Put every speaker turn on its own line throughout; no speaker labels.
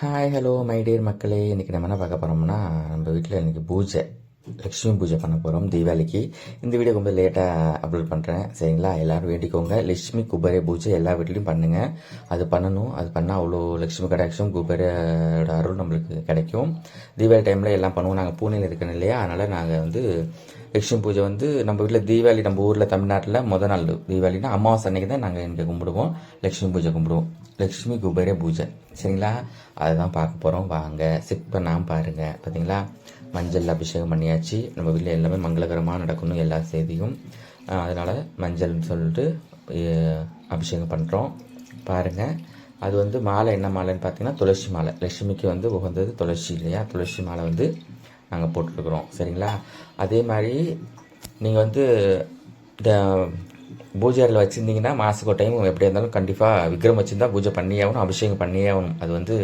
Hi hello my dear மக்களே. இன்றைக்கி நம்ம என்ன பார்க்க போகிறோம்னா, நம்ம வீட்டில் இன்றைக்கி பூஜை, லக்ஷ்மி பூஜை பண்ண போகிறோம் தீபாவளிக்கு. இந்த வீடியோ ரொம்ப லேட்டாக அப்லோட் பண்ணுறேன், சரிங்களா? எல்லோரும் வேண்டிக்கோங்க. லட்சுமி குபேர பூஜை எல்லா வீட்லேயும் பண்ணுங்கள். அது பண்ணணும். அது பண்ணால் அவ்வளோ லக்ஷ்மி கடாட்சம், குபேரோட அருள் நம்மளுக்கு கிடைக்கும். தீபாவளி டைமில் எல்லாம் பண்ணுவோம். நாங்கள் பூனேயில் இருக்கணும் இல்லையா, அதனால் நாங்கள் லக்ஷ்மி பூஜை நம்ம வீட்டில் தீபாவளி, நம்ம ஊரில் தமிழ்நாட்டில் முதல் நாள் தீபாவளினா அமாவாசை அன்னைக்கு தான் நாங்கள் இங்கே கும்பிடுவோம். லக்ஷ்மி பூஜை கும்பிடுவோம், லக்ஷ்மி குபேர பூஜை, சரிங்களா? அதுதான் பார்க்க போகிறோம். வாங்க, செக் பண்ணாமல் பாருங்கள். பார்த்தீங்களா, மஞ்சள் அபிஷேகம் பண்ணியாச்சு. நம்ம வீட்டில் எல்லாமே மங்களகரமாக நடக்கணும், எல்லா செய்தியும். அதனால் மஞ்சள்னு சொல்லிட்டு அபிஷேகம் பண்ணுறோம். பாருங்கள், அது மாலை என்ன மாலைன்னு பார்த்தீங்கன்னா துளசி மாலை. லட்சுமிக்கு உகந்தது துளசி இல்லையா, துளசி மாலை நாங்கள் போட்டுருக்குறோம், சரிங்களா? அதே மாதிரி நீங்கள் இந்த பூஜை அறையில் வச்சுருந்தீங்கன்னா மாதத்துக்கு ஒரு டைம் எப்படியா இருந்தாலும் கண்டிப்பாக விக்ரம் வச்சுருந்தா பூஜை பண்ணியே ஆகணும், அபிஷேகம் பண்ணியே ஆகணும். அது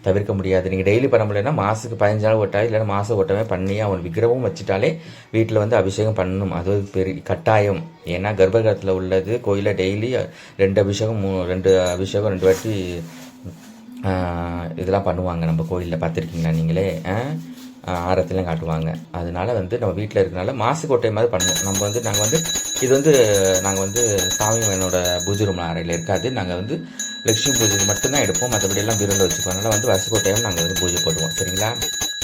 தவிர்க்க முடியாது. நீங்கள் டெய்லி பண்ண முடியலன்னா மாதத்துக்கு 15 நாள் ஓட்டாய், இல்லைன்னா மாதம் ஓட்டமே பண்ணியே ஆகணும். விக்கிரமும் வச்சுட்டாலே வீட்டில் அபிஷேகம் பண்ணணும். அது பெரிய கட்டாயம். ஏன்னா கர்ப்பகிரகத்தில் உள்ளது கோயிலில் டெய்லி 2 அபிஷேகம் 2 வாட்டி இதெல்லாம் பண்ணுவாங்க. நம்ம கோயிலில் பார்த்துருக்கீங்களா நீங்களே? ஆரத்திலாம் காட்டுவாங்க. அதனால நம்ம வீட்டில் இருக்கிறனால மாதத்துக்கு ஒரு டைம் மாதிரி பண்ணணும். நாங்கள் சாமி என்னோட பூஜை ரூம் அறையில் இருக்காது. நாங்கள் லட்சுமி பூஜைக்கு மட்டும்தான் எடுப்போம், மற்றபடி எல்லாம் பீரோவில் வச்சுப்போம். அதனால் வருஷத்துக்கு ஒரு டைம் நாங்கள் பூஜை போடுவோம், சரிங்களா?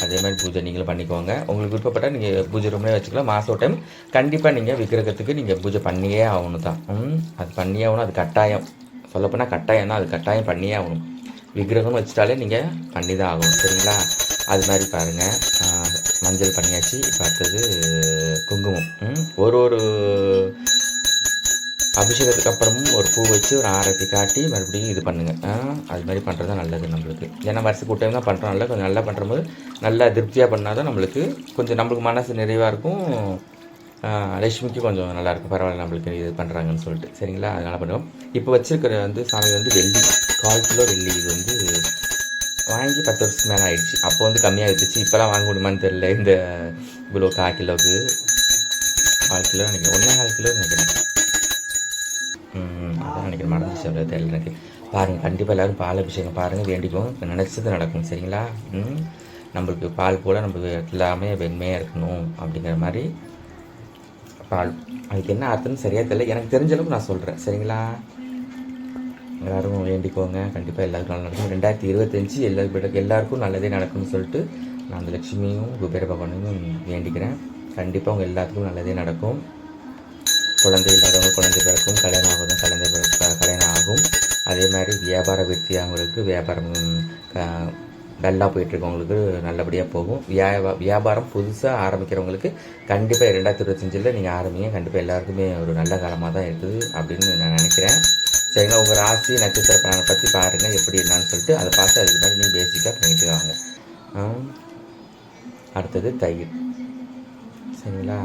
அதே மாதிரி பூஜை நீங்களும் பண்ணிக்கோங்க. உங்களுக்கு விருப்பப்பட்டால் நீங்கள் பூஜை ரூம்லேயே வச்சுக்கலாம். மாதம் ஒரு டைம் கண்டிப்பாக நீங்கள் விக்கிரகத்துக்கு நீங்கள் பூஜை பண்ணியே ஆகணும் தான். அது பண்ணியே ஆகணும், அது கட்டாயம். சொல்லப்போனால் கட்டாயம் தான், அது கட்டாயம் பண்ணியே ஆகணும். விக்கிரகம்னு வச்சுட்டாலே நீங்கள் பண்ணி தான் ஆகணும், சரிங்களா? அது மாதிரி பாருங்கள், மஞ்சள் பண்ணியாச்சு. இப்போ அடுத்தது குங்குமம். ஒரு அபிஷேகத்துக்கு அப்புறமும் ஒரு பூ வச்சு ஒரு ஆரத்தி காட்டி மறுபடியும் இது பண்ணுங்கள். அது மாதிரி பண்ணுறது தான் நல்லது நம்மளுக்கு. ஏன்னா வருஷத்துக்கு ஒரு டைம் தான் பண்ணுறோம்ல, கொஞ்சம் நல்லா பண்ணும்போது நல்லா திருப்தியாக பண்ணால் தான் நம்மளுக்கு மனசு நிறைவாக இருக்கும். லட்சுமிக்கு கொஞ்சம் நல்லாயிருக்கும், பரவாயில்ல நம்மளுக்கு இது பண்ணுறாங்கன்னு சொல்லிட்டு, சரிங்களா? அதனால் பண்ணுவோம். இப்போ வச்சுருக்கிற சாமி வெள்ளி, 1/4 கிலோ வெள்ளி. இது வாங்கி 10 வருஷத்துக்கு மேலே ஆயிடுச்சு. அப்போ கம்மியாக இருந்துச்சு, இப்போலாம் வாங்க முடியுமான்னு தெரியல. இந்த இவ்வளோ 1/4 கிலோவுக்கு 1/4 கிலோ நினைக்கிறேன், 1.25 கிலோ நினைக்கிறேன். அதான் நினைக்கிறேன், மறந்துச்சு, அவ்வளோ தெரியல எனக்கு. பாருங்கள், கண்டிப்பாக எல்லோரும் பால் அபிஷேகம் பாருங்கள், வேண்டிக்கும், நினச்சது நடக்கும், சரிங்களா? நம்மளுக்கு பால் போல் நம்ம எல்லாமே வெண்மையாக இருக்கணும் அப்படிங்கிற மாதிரி பால். அதுக்கு என்ன அர்த்தம்னு சரியாக தெரியல, எனக்கு தெரிஞ்ச அளவுக்கு நான் சொல்கிறேன், சரிங்களா? எல்லோரும் வேண்டிக்கோங்க, கண்டிப்பாக எல்லாருக்கும் நல்லா நடக்கும். 2025 எல்லாருக்கும் நல்லதே நடக்கும்னு சொல்லிட்டு நான் அந்த லட்சுமியும் குபேர பகவானையும் வேண்டிக்கிறேன். கண்டிப்பாக உங்கள் எல்லாத்துக்கும் நல்லதே நடக்கும். குழந்தை இல்லாதவங்க குழந்தை பிறக்கும், கல்யாணம் ஆகுதும் கல்யாணம் ஆகும். அதே மாதிரி வியாபார விருத்தியானவங்களுக்கு வியாபாரம் நல்லா போயிட்டுருக்கவங்களுக்கு நல்லபடியாக போகும். வியாபாரம் புதுசாக ஆரம்பிக்கிறவங்களுக்கு கண்டிப்பாக 2025 நீங்கள் ஆரம்பிங்க. கண்டிப்பாக எல்லாருக்குமே ஒரு நல்ல காலமாக தான் இருக்குது அப்படின்னு நான் நினைக்கிறேன், சரிங்களா? உங்கள் ராசி நட்சத்திர பலனை பற்றி பாருங்கள் எப்படி என்னான்னு சொல்லிட்டு அதை பார்த்து அதுக்கு மாதிரி நீங்கள் பேசிக்காக பண்ணிட்டு வாங்க. அடுத்தது தயிர், சரிங்களா?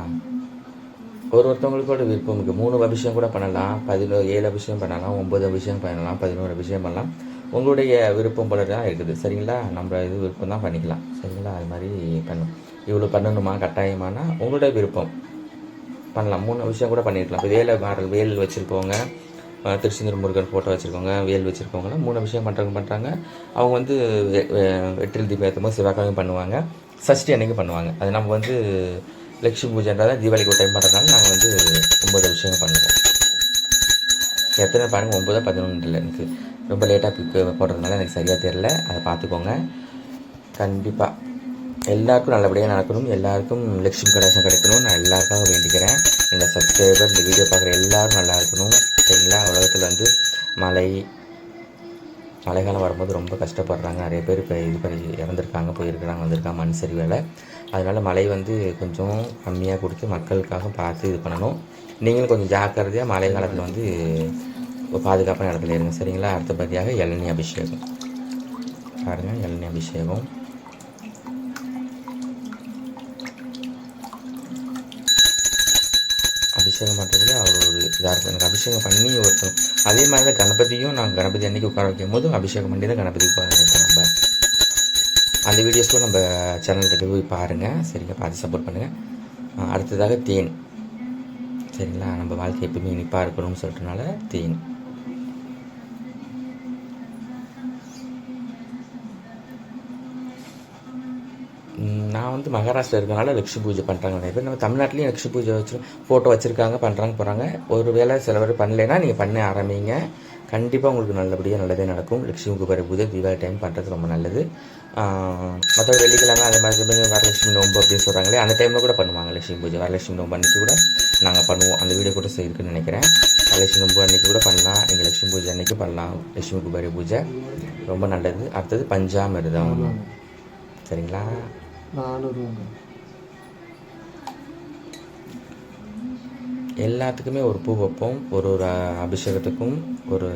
ஒருத்தவங்களுக்கோட விருப்பம் இருக்குது. 3 அபிஷேகம் கூட பண்ணலாம், 7 அபிஷேகம் பண்ணலாம், 9 அபிஷேகம் பண்ணலாம், 11 அபிஷேகம் பண்ணலாம். உங்களுடைய விருப்பம் போல தான் இருக்குது, சரிங்களா? நம்ம இது விருப்பம் தான் பண்ணிக்கலாம், சரிங்களா? அது மாதிரி இவ்வளோ பண்ணணுமா கட்டாயமானா உங்களுடைய விருப்பம் பண்ணலாம். 3 அபிஷேகம் கூட பண்ணியிருக்கலாம். இப்போ வேல் வச்சுருக்கவங்க, திருச்செந்தூர் முருகன் ஃபோட்டோ வச்சுருக்கவங்க, வேல் வச்சுருக்கவங்களாம் 3 அபிஷேகம் பண்ணுறாங்க. அவங்க வெற்றில் தீபம் ஏற்றும் போது சிவகாமியும் பண்ணுவாங்க, சஷ்டி அன்னைக்கு பண்ணுவாங்க. அது நம்ம லட்சுமி பூஜைன்றதை தீபாவளிக்கு ஒரு டைம் பண்ணுறதுனால நாங்கள் 9 அபிஷேகம் பண்ணுவோம். எத்தனை பாருங்கள், 9 11 இல்லை, எனக்கு ரொம்ப லேட்டாக போடுறதுனால எனக்கு சரியாக தெரியல, அதை பார்த்துக்கோங்க. கண்டிப்பாக எல்லாருக்கும் நல்லபடியாக நடக்கணும், எல்லாருக்கும் லட்சுமி கடாட்சம் கிடைக்கணும். நான் எல்லாருக்காக வேண்டிக்கிறேன். என்னோடய சப்ஸ்கிரைபர், இந்த வீடியோ பார்க்குற எல்லோரும் நல்லா இருக்கணும், சரிங்களா? உலகத்தில் மழைக்காலம் வரும்போது ரொம்ப கஷ்டப்படுறாங்க. நிறைய பேர் இப்போ இறந்துருக்காங்க, போயிருக்கிறாங்க, வந்திருக்காங்க மண் சரிவேலை. அதனால் மழை கொஞ்சம் கம்மியாக கொடுத்து மக்களுக்காக பார்த்து இது பண்ணணும். நீங்களும் கொஞ்சம் ஜாக்கிரதையாக மழை காலத்தில் பாதுகாப்பான இடத்துல இருங்க, சரிங்களா? அடுத்தபடியாக இளநீ அபிஷேகம் பாருங்கள். இளநீ அபிஷேகம் பண்ணுறதுல அவர் ஒரு இதாக இருக்கும். எனக்கு அபிஷேகம் பண்ணி ஒருத்தரும் அதே மாதிரி தான் கணபதியும் நான் கணபதி அன்றைக்கி உட்கார வைக்கும் போது அபிஷேகம் பண்ணி தான் கணபதி உட்கார வைப்போம். நம்ம அந்த வீடியோஸ்க்கும் நம்ம சேனலுக்கு போய் பாருங்கள், சரிங்க? பார்த்து சப்போர்ட் பண்ணுங்கள். அடுத்ததாக தேன், சரிங்களா? நம்ம வாழ்க்கை எப்பவுமே இனிப்பாக இருக்கணும்னு சொல்லிட்டனால தேன் நான் வந்து மகாராஷ்டிரா இருக்கனால லக்ஷ்மி பூஜை பண்ணுறாங்க நிறைய பேர். நம்ம தமிழ்நாட்டிலையும் லக்ஷ்மி பூஜை வச்சு ஃபோட்டோ வச்சுருக்காங்க, பண்ணுறாங்க போகிறாங்க. ஒரு வேளை சில பேர் பண்ணலைன்னா நீங்கள் பண்ண ஆரம்பிங்க. கண்டிப்பாக உங்களுக்கு நல்லபடியாக நல்லதே நடக்கும். லக்ஷ்மி குபேர பூஜை தீபாவளி டைம் பண்ணுறது ரொம்ப நல்லது. மற்ற வெள்ளிக்கிழமை அது மாதிரி வரலட்சுமி நோம்பு அப்படின்னு சொல்கிறாங்களே, அந்த டைமில் கூட பண்ணுவாங்க லட்சுமி பூஜை. வரலட்சுமி நோம்பு அன்றைக்கி கூட நாங்கள் பண்ணுவோம். அந்த வீடியோ கூட இருக்குன்னு நினைக்கிறேன். வரலட்சுமி நோம்பு அன்றைக்கி கூட பண்ணலாம், நீங்கள் லட்சுமி பூஜை அன்றைக்கி பண்ணலாம். லட்சுமி குபேர பூஜை ரொம்ப நல்லது. அடுத்தது பஞ்சாமிர்தம். சரிங்களா?
400
எல்லாத்துக்குமே ஒரு பூ வைப்போம். ஒரு அபிஷேகத்துக்கும் ஒரு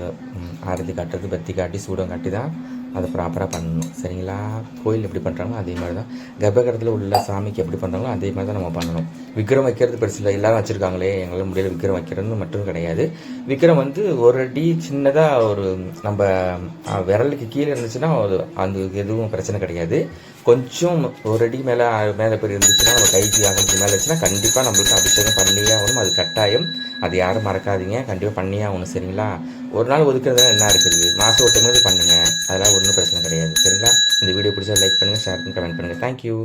ஆரத்தி காட்டுறது, பத்தி காட்டி சூடம் காட்டி தான் அதை ப்ராப்பராக பண்ணணும். சரிங்களா? கோயில் எப்படி பண்ணுறாங்களோ அதே மாதிரி தான், கர்ப்பகிரகத்தில் உள்ள சாமிக்கு எப்படி பண்ணுறாங்களோ அதே மாதிரி தான் நம்ம பண்ணணும். விக்கிரம் வைக்கிறது பெருசு இல்லை. எல்லோரும் வச்சுருக்காங்களே, எங்களால் முடியல விக்கிரம் வைக்கிறதுன்னு மட்டும் கிடையாது. விக்கிரம் வந்து ஒரு அடி சின்னதாக ஒரு நம்ம விரலுக்கு கீழே இருந்துச்சுன்னா அந்த எதுவும் பிரச்சனை கிடையாது. கொஞ்சம் ஒரு அடி மேலே போய் இருந்துச்சுன்னா நம்ம கைக்கு அகலத்துக்கு மேலே வச்சுன்னா கண்டிப்பாக நம்மளுக்கு அபிஷேகம் பண்ணியே ஆகணும். அது கட்டாயம். அது யாரும் மறக்காதீங்க, கண்டிப்பாக பண்ணியே ஆகணும். சரிங்களா? ஒரு நாள் ஒதுக்குறதுலாம் என்ன இருக்குது, மாதம் ஒரு டைம் பண்ணுங்கள், அதெல்லாம் ஒன்றும் பிரச்சனை கிடையாது. சரிங்களா? இந்த வீடியோ பிடிச்சா லைக் பண்ணுங்கள், ஷேர் பண்ணி கமெண்ட் பண்ணுங்கள். தேங்க்யூ.